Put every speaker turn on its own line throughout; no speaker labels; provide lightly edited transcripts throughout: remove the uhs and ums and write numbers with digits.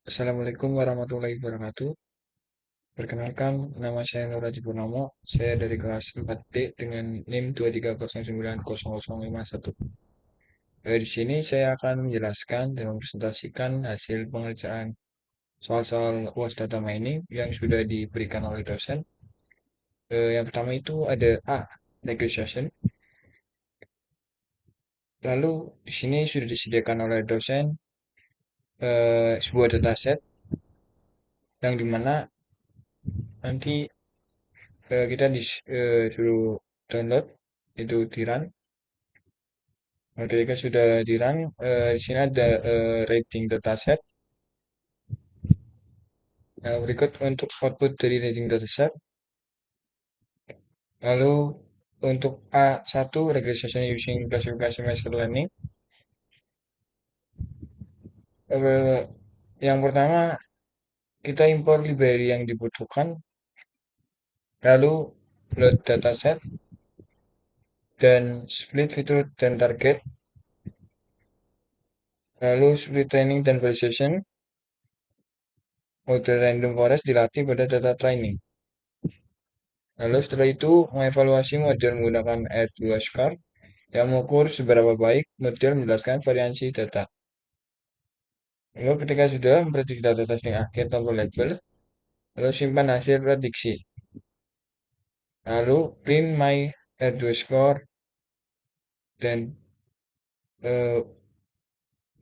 Assalamualaikum warahmatullahi wabarakatuh. Perkenalkan, nama saya Nur Haji Purnomo. Saya dari kelas 4D dengan NIM 2309051. Di sini saya akan menjelaskan dan mempresentasikan hasil pengerjaan soal-soal UAS data mining yang sudah diberikan oleh dosen. Yang pertama itu ada A, negotiation. Lalu di sini sudah disediakan oleh dosen sebuah dataset yang dimana nanti kita disuruh download itu di run. Nah, ketika sudah di run, di sini ada rating dataset. Nah, berikut untuk output dari rating dataset. Lalu untuk A1 regression using classification machine learning. eh, yang pertama kita import library yang dibutuhkan, lalu load dataset dan split fitur dan target, lalu split training dan validation. Model random forest dilatih pada data training. Lalu setelah itu mengevaluasi model menggunakan R2 score yang mengukur seberapa baik model menjelaskan variansi data. Lalu ketika sudah memprediksi data testing akhir tanpa label, lalu simpan hasil prediksi. Lalu print my R2 score dan eh,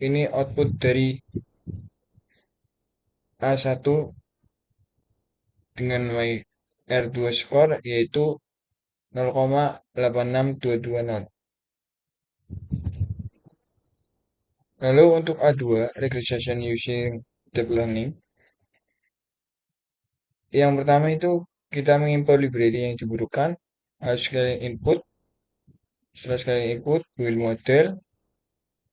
ini output dari A1 dengan my R2 score yaitu 0,86220. Lalu untuk A2 regression using deep learning, yang pertama itu kita mengimport library yang dibutuhkan, harus sekali input, setelah sekali input, build model,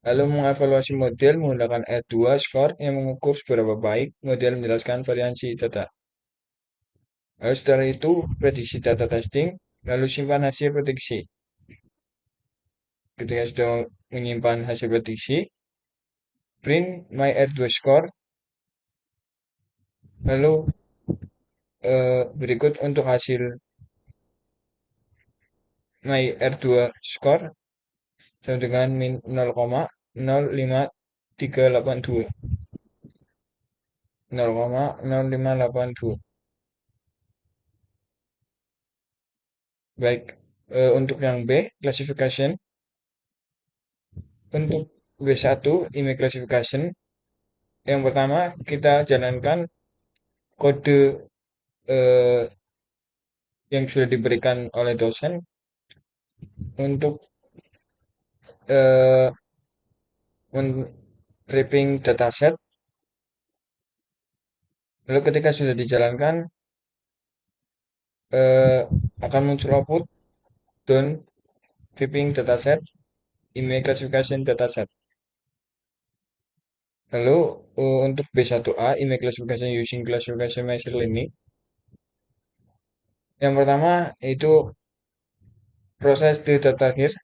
lalu mengevaluasi model menggunakan R2 score yang mengukur seberapa baik model menjelaskan variansi data. Lalu setelah itu, prediksi data testing, lalu simpan hasil prediksi. Ketika sudah menyimpan hasil prediksi, print my R2 score, lalu berikut untuk hasil my R2 score sama dengan min 0,05382. 0,0582. Baik, untuk yang B, classification. Untuk B1, image classification. Yang pertama, kita jalankan kode eh, yang sudah diberikan oleh dosen untuk eh, men-wrapping dataset. Lalu ketika sudah dijalankan, eh, akan muncul output don wrapping dataset, image classification dataset. Lalu untuk B1A, image classification using classification machine learning. Yang pertama itu proses the data here.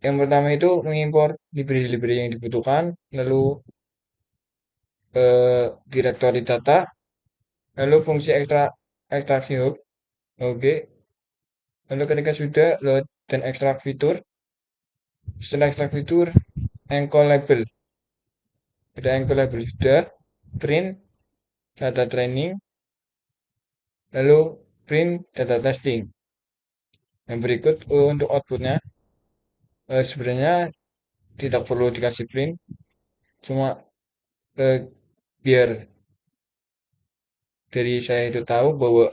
Yang pertama itu mengimpor library-library yang dibutuhkan, lalu directory data, lalu fungsi ekstraksi hook, oke. Lalu ketika sudah load dan ekstrak fitur, setelah ekstrak fitur, encode label. Kita encode label sudah, print data training, lalu print data testing. Yang berikut untuk outputnya, sebenarnya tidak perlu dikasih print, cuma eh, biar dari saya itu tahu bahwa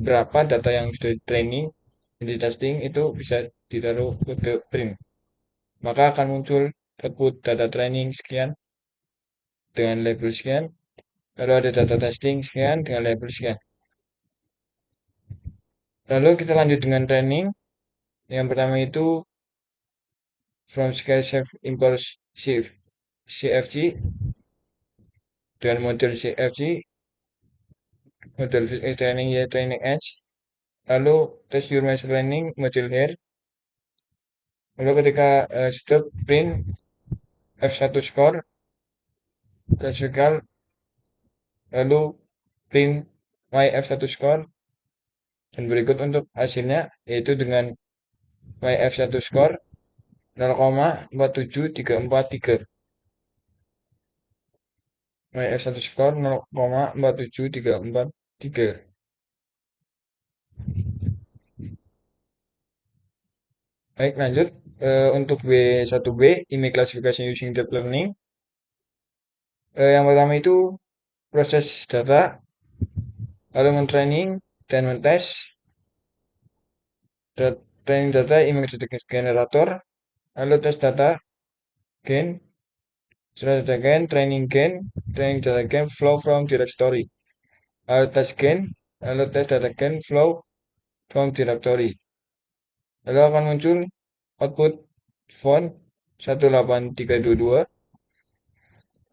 berapa data yang sudah di training dan di testing itu bisa ditaruh ke print. Maka akan muncul output data training sekian dengan label sekian, lalu ada data testing sekian dengan label sekian. Lalu kita lanjut dengan training. Yang pertama itu from scale shift impulse shift CFG dengan model CFG, model training ya training edge. Lalu test your machine learning model here. Lalu ketika sudah print F1 score, classical, lalu print my F1 score, dan berikut untuk hasilnya, yaitu dengan my F1 score 0,47343. My F1 score 0,47343. Baik, lanjut. Untuk B1B, Image Classification Using Deep Learning. Yang pertama itu proses data, lalu men-training dan men-test. Training data image generator, lalu test data gain, setelah data gain, training data gain flow from directory, lalu test gain, lalu test data gain flow from directory. Lalu akan muncul output font 18322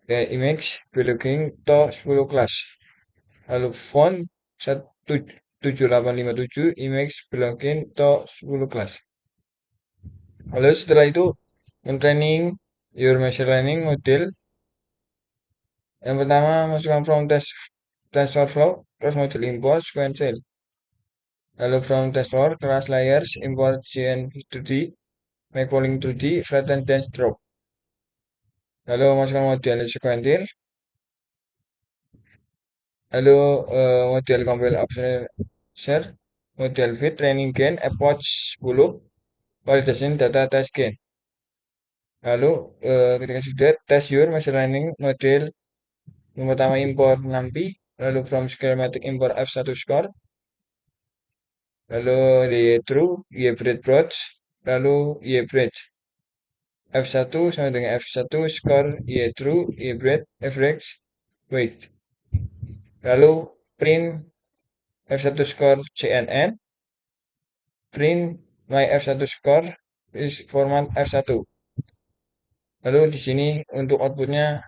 image belonging to 10 kelas. Lalu font 7857 image belonging to 10 kelas. Lalu setelah itu men-training your machine learning model. Yang pertama masukkan from tensor flow, terus model import sequential. Lalu from tensor class layers import GN2D, make falling 2D, flatten dan stroke. Lalu masukkan model sequential. Lalu model compile observer, model fit, training gain, epoch 10, validation data test gain. Lalu ketika sudah test your machine learning model, yang pertama import NumPy, lalu from schematic import F1 score, lalu di true, breadbox, lalu bridge. F1 sama dengan F1 score true, bread, average, weight. Lalu print F1 score CNN, print my F1 score is format F1. Lalu di sini untuk outputnya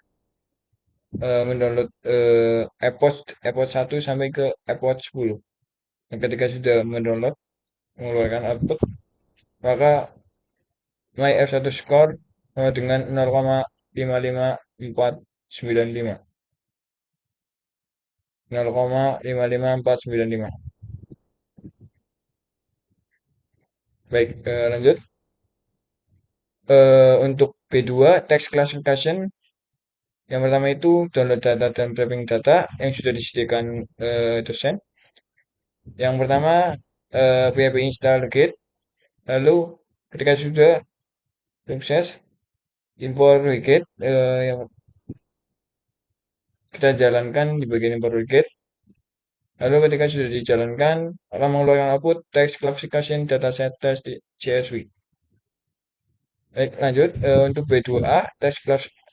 mendownload epoch 1 sampai ke epoch 10. Dan ketika sudah mendownload mengeluarkan output, maka my F1 score dengan 0,55495. 0,55495. Baik, lanjut. Untuk B2 text classification, yang pertama itu download data dan wrapping data yang sudah disediakan dosen. Yang pertama PHP install git, lalu ketika sudah sukses import widget, yang kita jalankan di bagian import widget. Lalu ketika sudah dijalankan akan mengeluarkan output text classification dataset test di CSV. Baik, lanjut. Untuk B2A text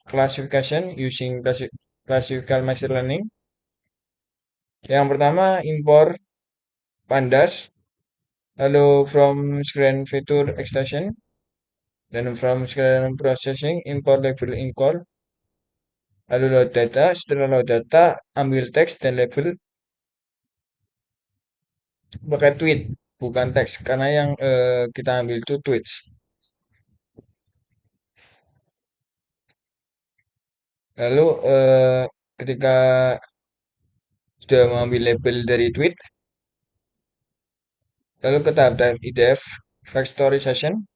classification using classical machine learning. Yang pertama import pandas, lalu from screen feature extension, dan from screen processing import label incall, lalu load data. Setelah load data ambil teks dan label pakai tweet bukan teks karena yang kita ambil itu tweets. Lalu ketika sudah mengambil label dari tweet, lalu ke tahap IDF factorization.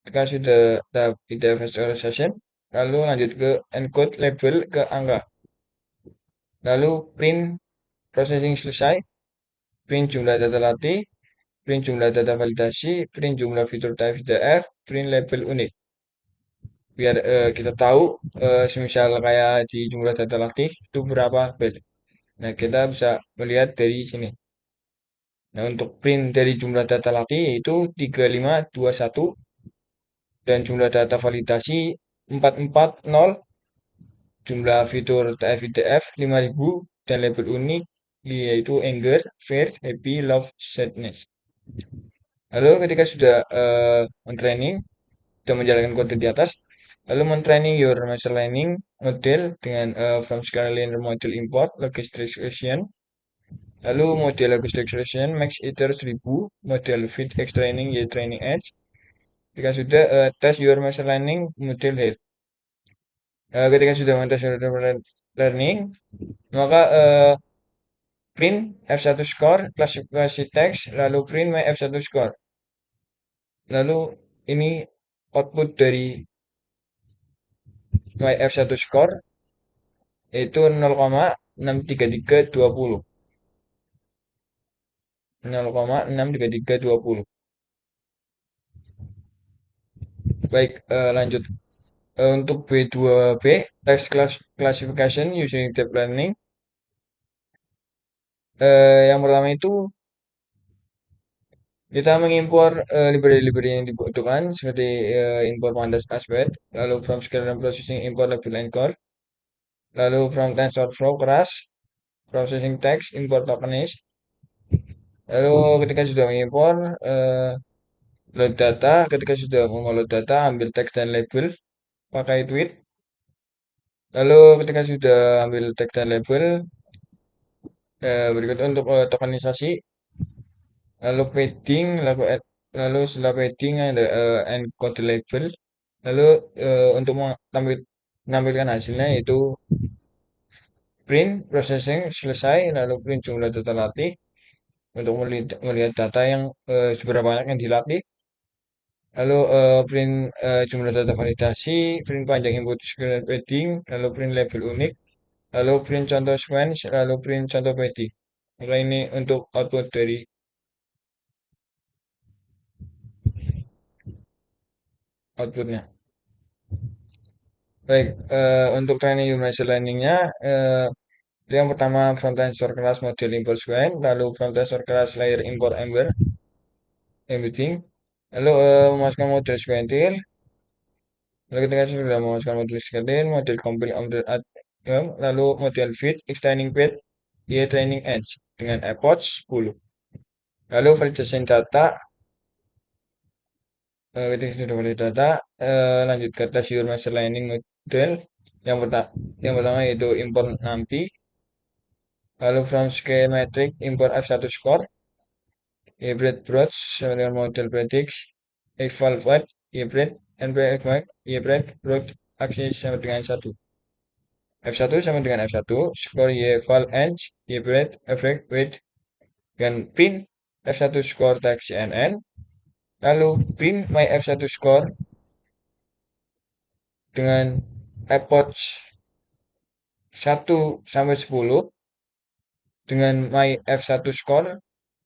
Ketika sudah tahap IDF factorization, lalu lanjut ke encode label ke angka. Lalu print processing selesai, print jumlah data latih, print jumlah data validasi, print jumlah fitur type VDF, print label unik. Biar kita tahu semisal kayak di jumlah data latih itu berapa bed. Nah, kita bisa melihat dari sini. Nah, untuk print dari jumlah data latih yaitu 3521 dan jumlah data validasi 440, jumlah fitur TF-IDF 5000 dan label unik yaitu anger, fear, happy, love, sadness. Lalu ketika sudah men-training, sudah menjalankan kode di atas, lalu men-training your machine learning model dengan from scale linear model import logistic extraction. Lalu model logistic extraction max iter 1000, model fit x training y training edge. Jika sudah test your machine learning model here. Ketika sudah mengetes learning, maka print F1 score, klasifikasi teks, lalu print my F1 score. Lalu ini output dari my F1 score itu 0,63320. 0,63320. Baik, lanjut. Untuk B2B, text classification using deep learning. Yang pertama itu kita mengimpor library-library yang dibutuhkan seperti import pandas aspect, lalu from scale and processing import label and core, lalu from TensorFlow keras, processing text import tokenized, lalu ketika sudah mengimpor load data, ketika sudah load data ambil teks dan label pakai tweet, lalu ketika sudah ambil teks dan label berikut untuk tokenisasi, lalu padding, lalu setelah padding ada encode label, lalu untuk menampilkan hasilnya yaitu print processing selesai, lalu print jumlah data latih untuk melihat data yang seberapa banyak yang dilatih, lalu print jumlah data validasi, print panjang input square padding, lalu print label unik, lalu print contoh sequence, lalu print contoh padding. Maka ini untuk output dari outputnya. Baik, untuk training human machine learning-nya, yang pertama from tensor class model import sequence, lalu from tensor class layer import embedding, lalu memasukkan model sequential, lalu ketika sudah memasukkan model sequential, model compile model lalu model fit, extending fit, year training edge dengan epoch 10. Lalu validation data, ketika sudah valid data, lanjut ke tes your machine learning model. Yang pertama yaitu import NumPy, lalu from schematic import F1 score, hybrid broad sama dengan model predix, evaluate, hybrid, npx hybrid, broad, aksis sama dengan 1. F1 sama dengan F1, score eval edge, hybrid, effect, weight, dengan print F1 score text CNN, lalu print my F1 score dengan epoch 1 sampai 10 dengan my F1 score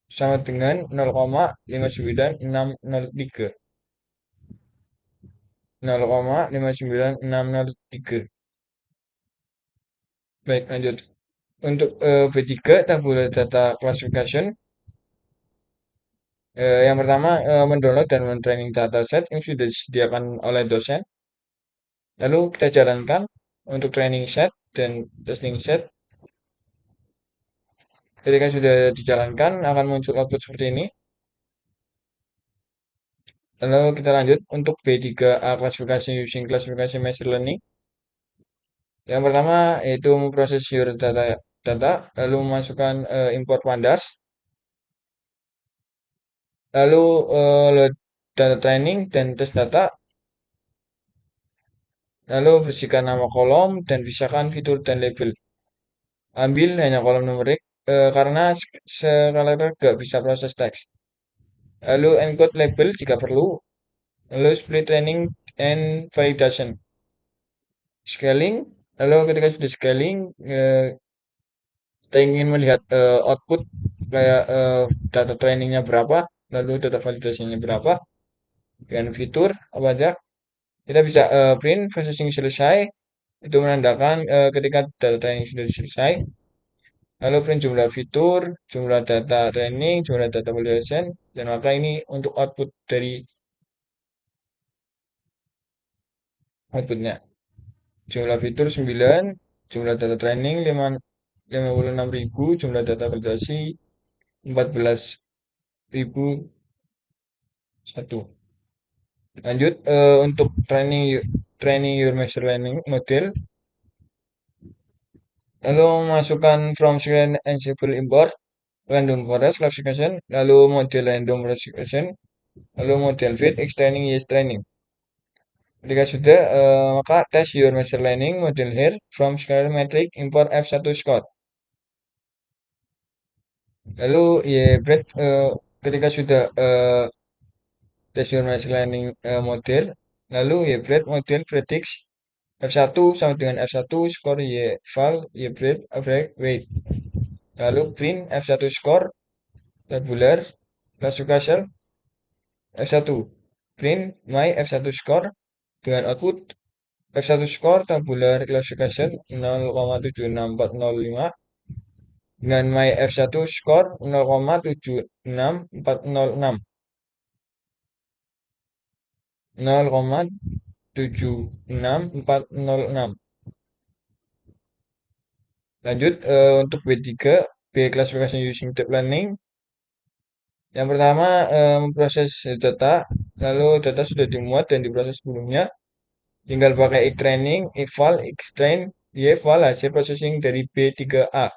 sama dengan 0,59603. 0,59603. Baik, lanjut. Untuk B3 tabular data classification, yang pertama mendownload dan men-training dataset yang sudah disediakan oleh dosen. Lalu kita jalankan untuk training set dan testing set. Ketika sudah dijalankan akan muncul output seperti ini. Lalu kita lanjut untuk B3A classification using classification machine learning. Yang pertama yaitu memproses your data, lalu memasukkan import pandas, lalu load data training dan test data, lalu bersihkan nama kolom dan pisahkan fitur dan label. Ambil hanya kolom numerik karena skala gak bisa proses teks. Lalu encode label jika perlu, lalu split training and validation. Scaling, lalu ketika sudah scaling, kita ingin melihat output kayak data trainingnya berapa, lalu data validasinya berapa, dengan fitur apa aja. Kita bisa print processing selesai, itu menandakan ketika data training sudah selesai. Lalu print jumlah fitur, jumlah data training, jumlah data validation, dan maka ini untuk outputnya. Jumlah fitur 9, jumlah data training 56.000, jumlah data validasi 14.001. Lanjut untuk training your machine learning model. Lalu masukkan from screen ensemble import random forest classification, lalu model random classification, lalu model fit extending yes training. Ketika sudah, maka test your machine learning model here from scalar metric import F1 score. Lalu ya bread, ketika sudah test your machine learning model, lalu ya bread model predicts F1 sama dengan F1 score y val y bread average weight. Lalu print F1 score tabular classification F1. Print my F1 score dengan output F1 score tabular classification 0,76405 dengan my F1 score 0,76406 0,76406. Lanjut untuk B3 B classification using deep learning. Yang pertama memproses data, lalu data sudah dimuat dan diproses sebelumnya. Tinggal pakai training, eval, extrain, yeval hasil processing dari B3A.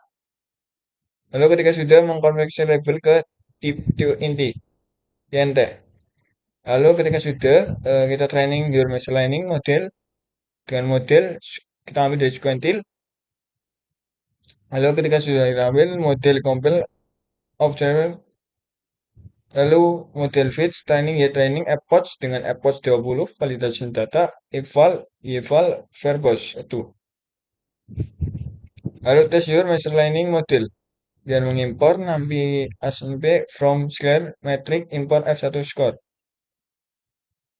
Lalu ketika sudah mengkonversi label ke inti, INT. Lalu ketika sudah kita training your machine learning model dengan model kita ambil dari sequentil. Lalu ketika sudah kita ambil model compile observer, lalu model fits training ya training epoch dengan epoch 20 validation data eval yeval verbose itu. Lalu tes your machine learning model dan mengimpor nampi ASMP from scalar metric import F1 score.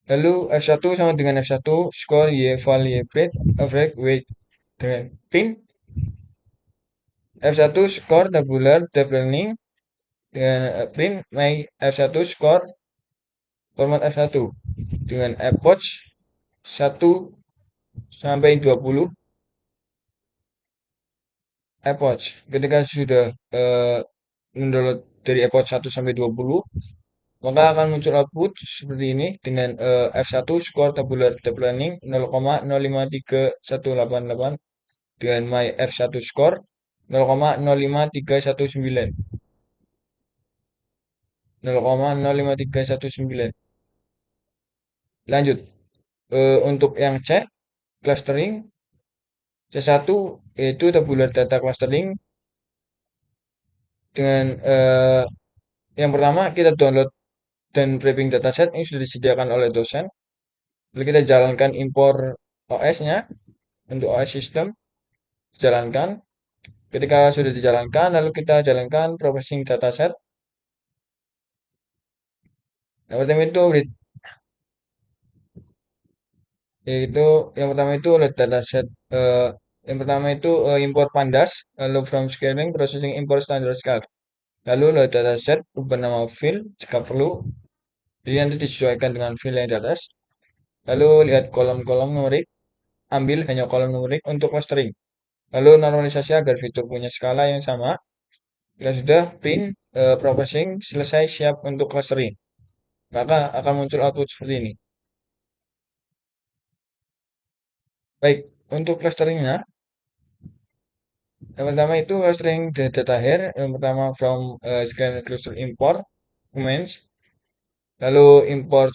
Lalu F1 sama dengan F1 score y val y bread average weight dengan print F1 score tabular deep learning dengan print my F1 score format F1 dengan epoch 1 sampai 20 epoch. Ketika sudah mendownload dari epoch 1 sampai 20, maka akan muncul output seperti ini dengan F1 score tabular deep learning 0,053188 dengan my F1 score 0,05319 0,05319. Lanjut untuk yang C clustering C1 yaitu tabular data clustering dengan yang pertama kita download dan prepping dataset ini sudah disediakan oleh dosen. Lalu kita jalankan impor OS-nya untuk OS system jalankan. Ketika sudah dijalankan, lalu kita jalankan processing dataset. Yang pertama itu yaitu yang pertama itu dataset. Yang pertama itu import pandas, lalu from scaling processing import standard scar. Lalu dataset ubah nama file jika perlu. Jadi nanti disesuaikan dengan file yang di atas. Lalu lihat kolom-kolom numerik, ambil hanya kolom numerik untuk clustering. Lalu normalisasi agar fitur punya skala yang sama. Jika sudah print processing selesai siap untuk clustering, maka akan muncul output seperti ini. Baik, untuk clusteringnya, yang pertama itu clustering data here. Yang pertama from scalar cluster import commands, lalu import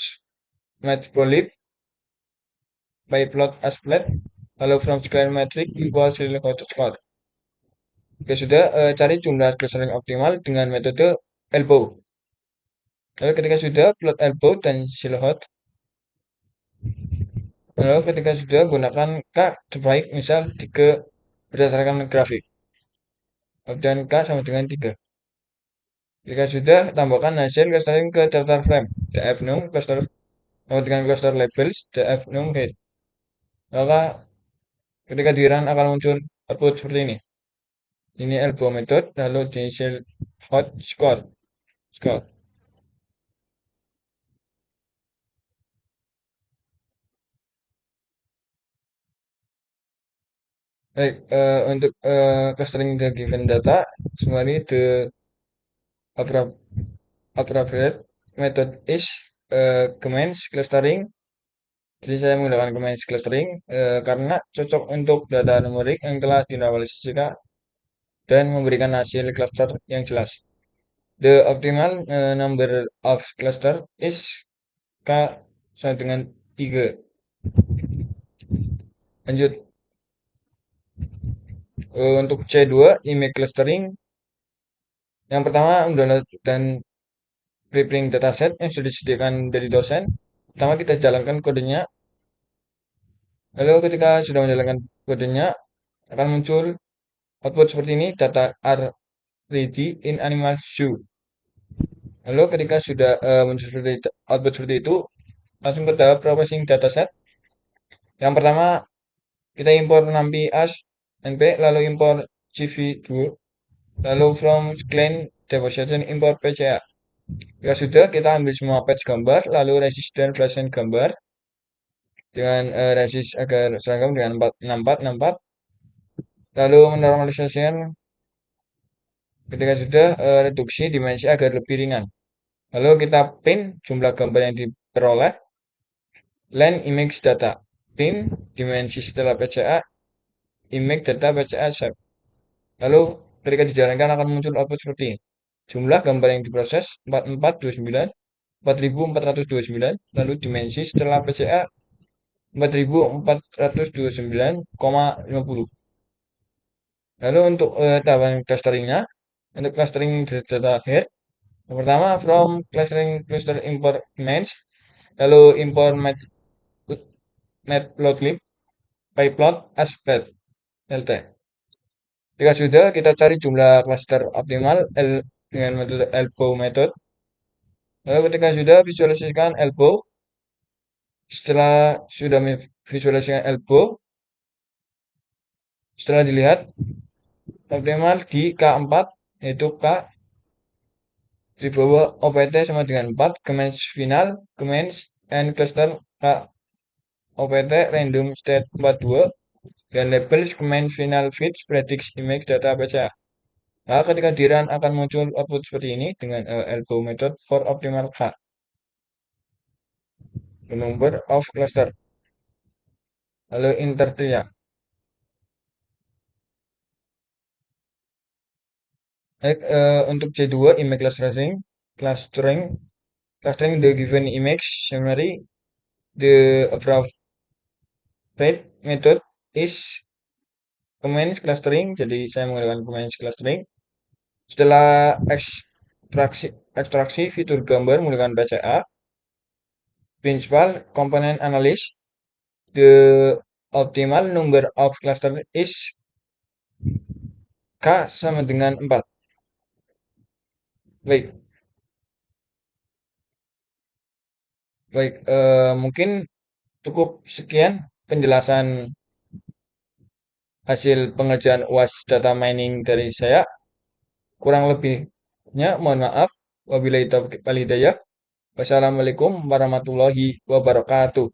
matplotlib by plot as plot, lalu from scalar metric equals related score. Oke, sudah cari jumlah clustering optimal dengan metode elbow. Lalu ketika sudah plot elbow dan silhouette, lalu ketika sudah gunakan K terbaik misal 3 berdasarkan grafik. Dan K sama dengan 3. Jika sudah, tambahkan hasil clustering ke daftar frame. df num cluster sama dengan cluster labels df num head. Maka ketika di run akan muncul output seperti ini. Ini elbow method, lalu di hot score. Score. Baik, untuk clustering the given data, summary the appropriate method is comments clustering. Jadi saya menggunakan comments clustering karena cocok untuk data numerik yang telah dianalisiskan dan memberikan hasil cluster yang jelas. The optimal number of cluster is K sama dengan 3. Lanjut, untuk C2, image clustering. Yang pertama, mendownload dan preprint dataset yang sudah disediakan dari dosen. Pertama, kita jalankan kodenya. Lalu ketika sudah menjalankan kodenya, akan muncul output seperti ini, data are ready in animal zoo. Lalu ketika sudah muncul seperti output seperti itu, langsung ke tahap processing dataset. Yang pertama, kita impor NumPy as np, lalu impor CV2, lalu from clean deposition import PCA. Jika sudah, kita ambil semua patch gambar, lalu resist dan flashen gambar dengan resist agar seragam dengan 6464, lalu menormalisasikan ketika sudah reduksi dimensi agar lebih ringan. Lalu kita print jumlah gambar yang diperoleh, len image data, print dimensi setelah PCA, image data PCA shape. Lalu ketika dijalankan akan muncul output seperti ini. Jumlah gambar yang diproses 4429, 4429, lalu dimensi setelah PCA 4429,50. Lalu untuk tahapan clusteringnya, untuk clustering data head, yang pertama from clustering cluster import image, lalu import matplotlib pyplot as lt. Jika sudah, kita cari jumlah cluster optimal dengan metode elbow method. Lalu ketika sudah visualisasikan elbow, setelah sudah visualisasikan elbow, setelah dilihat optimal di K4, yaitu K di bawah OPT sama dengan 4, comments final, comments and cluster K OPT random state 42, dan labels comments final fits predicts image data PCA. Nah, ketika di run akan muncul output seperti ini dengan elbow method for optimal K, the number of cluster. Lalu enter ya. Untuk C2 image clustering, clustering the given image summary, the appropriate method is comments clustering. Jadi saya menggunakan comments clustering. Setelah ekstraksi fitur gambar menggunakan PCA, principal component analysis, the optimal number of cluster is K sama dengan 4. Baik, baik, mungkin cukup sekian penjelasan hasil pengerjaan UAS data mining dari saya. Kurang lebihnya mohon maaf. Wabillahi taufiq wal hidayah. Wassalamualaikum warahmatullahi wabarakatuh.